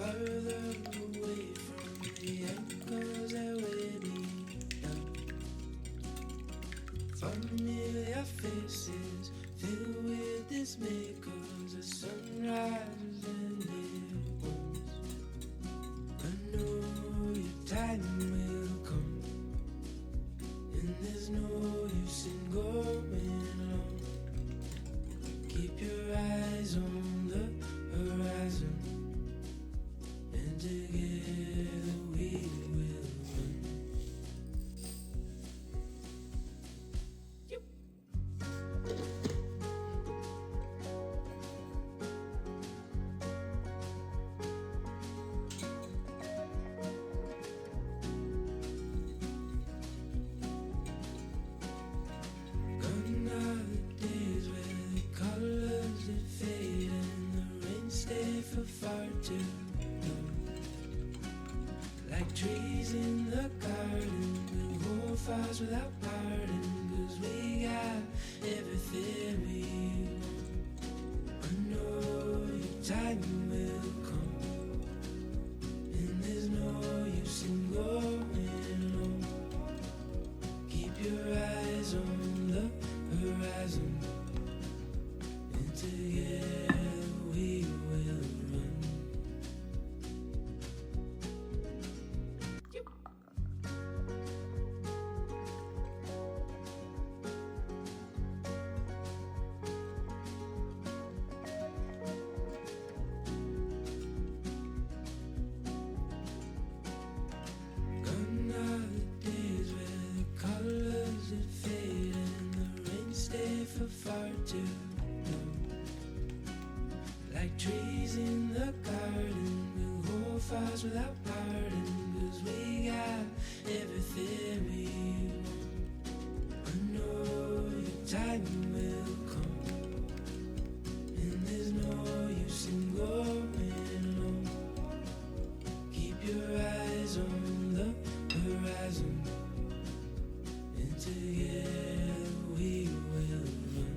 further away from the echoes that weigh me down. Familiar faces filled with dismay, 'cause the sun rises and it wants. I know your time will come, and there's no use in going on. Keep your eyes on the horizon, and together we will run. Gone are the days where the colors that fade and the rain stay for far too long. Like trees in the garden, we'll hold fires without pardon, 'cause we got everything we want. I know your time will come, and there's no use in going on. Keep your eyes on the horizon, and together we will run. Gone are the days where the colors that fade and the rain stay for far too long. Like trees in the garden, we'll hold fires without pardon, 'cause we got everything we want. I know your time will come, and there's no use in going on. Keep your eyes on the horizon, and together we will run.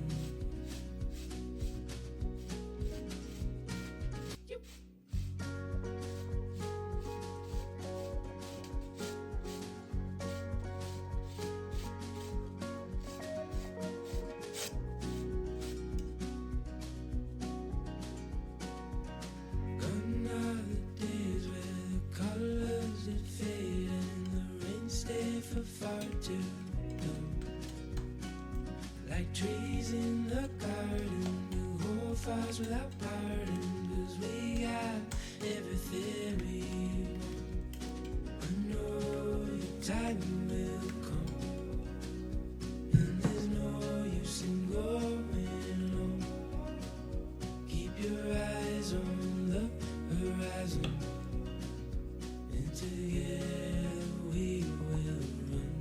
Gone are the days where the colors that fade and the rain stay for far too long. Like trees in the garden, we'll hold fires without pardon, 'cause we got everything we want. I know your time will come, and there's no use in going on. Keep your eyes on the horizon, and together we will run.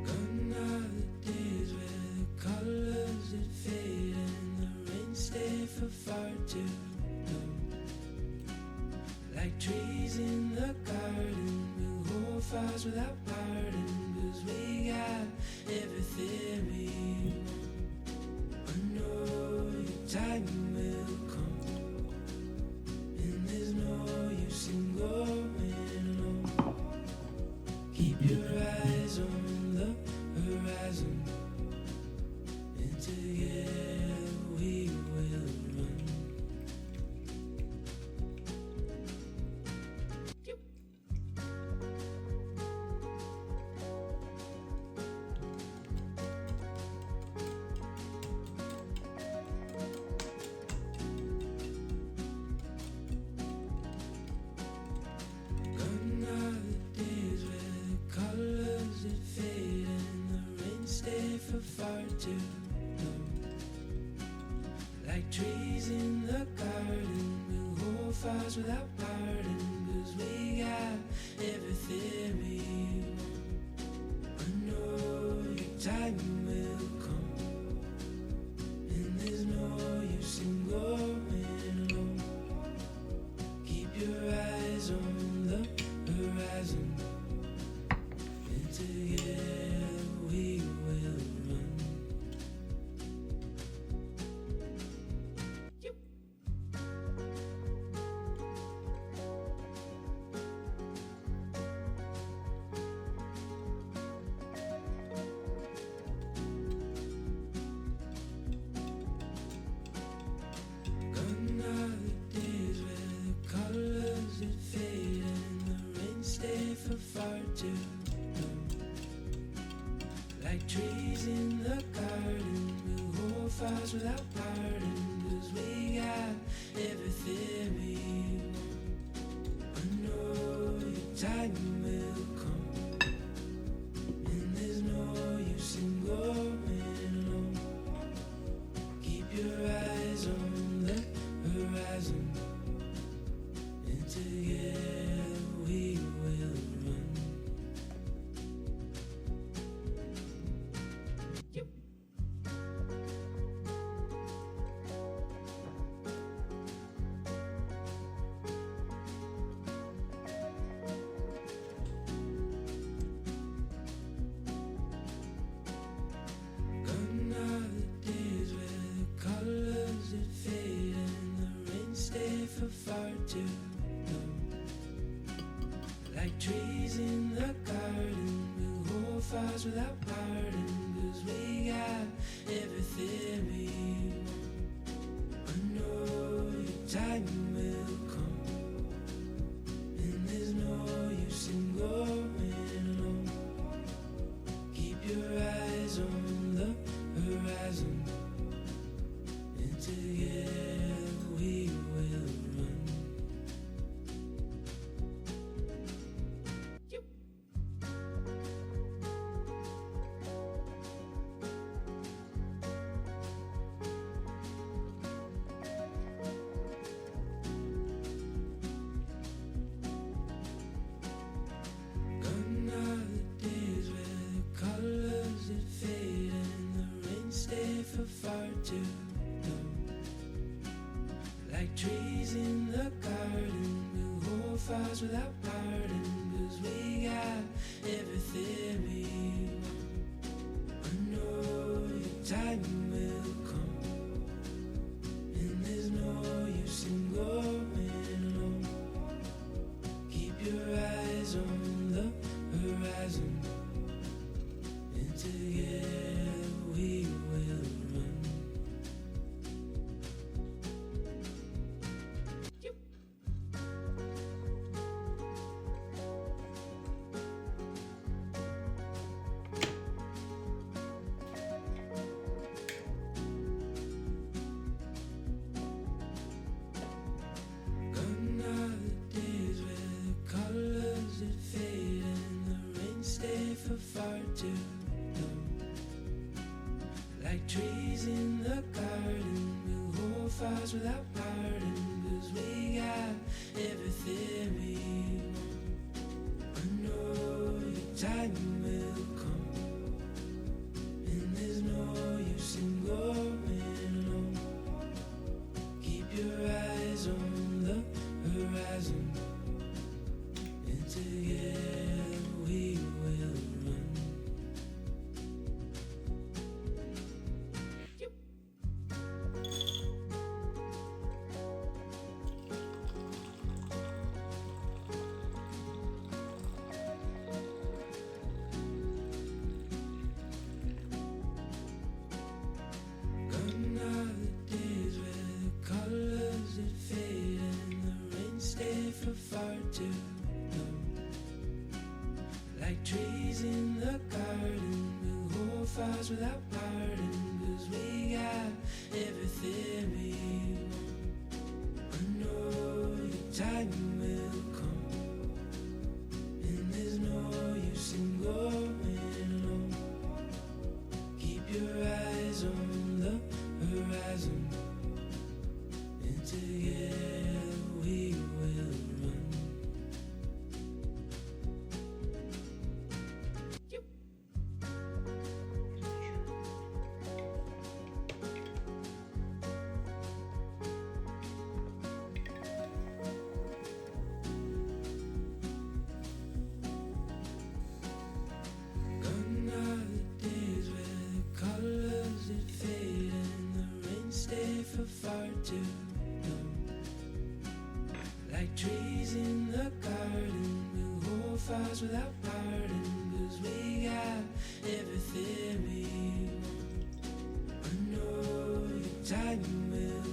Gone are the days where the colors that fade and the rain stay for far too long. Like trees in the garden, we'll hold fires without pardon, 'cause we got everything we want. I know your time will come, and there's no use in going on. Keep your eyes on the horizon, and together we will run. Gone are the days where the colors that fade and the rain stay for far too long. Like trees in the garden, we'll hold fires without pardon, 'cause we got everything we want. I know your time will come, and there's no use in going Like trees in the garden, we'll hold fires without pardon, 'cause we got everything we want. I know your time will come, and there's no use in going alone. Keep your eyes on the horizon, and together we will run. Gone are the days where the colors that fade and the rain stay for far too long. Like trees in the garden, we'll hold fires without pardon, 'cause we got everything we want. I know your time will come, and there's no use in going alone. Keep your eyes on the horizon, and together we will run. Gone are the days where the colors that fade and the rain stay for far too long. Like trees in the garden, we'll hold fires without pardon, 'cause we got everything we want. I know your time will come, and there's no use in going alone. Keep your eyes on the horizon, and together we will run. Gone are the days where the colors that fade and the rain stay for far too long. Like trees in the garden, we'll hold fires without pardon, 'cause we got everything we want. I know your time will come, and there's no use in going alone. Keep your eyes on the horizon, and together we will run. Gone are the days where the colors that fade and the rain stay for far too long. Like trees in the garden, we'll hold fires without pardon, 'cause we got everything we want. I know your time will come, and there's no use in going alone. Keep your eyes on the horizon, and together we will run. Gone are the days where the colors that fade and the rain stay for far too long. Like trees in the garden, we'll hold fires without pardon, 'cause we got everything we want. I know your time will